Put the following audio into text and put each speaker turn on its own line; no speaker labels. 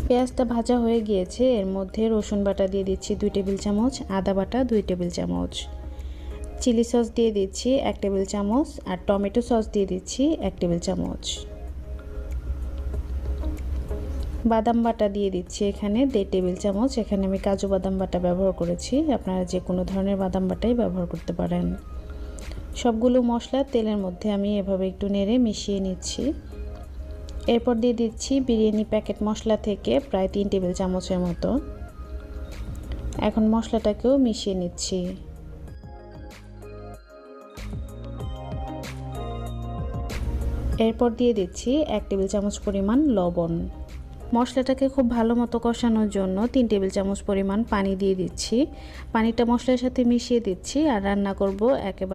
পেঁয়াজটা ভাজা হয়ে গিয়েছে। এর মধ্যে রসুন বাটা দিয়ে দিচ্ছি 2 টেবিল চামচ, আদা বাটা 2 টেবিল চামচ, চিলি সস দিয়ে দিচ্ছি 1 টেবিল চামচ আর টমেটো সস দিয়ে দিচ্ছি 1 টেবিল চামচ। বাদাম বাটা দিয়ে দিচ্ছি এখানে 1.5 টেবিল চামচ। এখানে আমি কাজু বাদাম বাটা ব্যবহার করেছি, আপনারা যে কোনো ধরনের বাদাম বাটাই ব্যবহার করতে পারেন। সবগুলো মশলা তেলের মধ্যে আমি এভাবে একটু নেড়ে মিশিয়ে নিচ্ছি। এরপর দিয়ে দিচ্ছি বিরিয়ানি প্যাকেট মশলা থেকে প্রায় 3 টেবিল চামচের মতো। এখন মশলাটাকেও মিশিয়ে নিচ্ছি। এরপর দিয়ে দিচ্ছি 1 টেবিল চামচ পরিমাণ লবণ। মশলাটাকে খুব ভালো মতো কষানোর জন্য 3 টেবিল চামচ পরিমাণ পানি দিয়ে দিচ্ছি। পানিটা মশলার সাথে মিশিয়ে দিচ্ছি আর রান্না করব একেবারে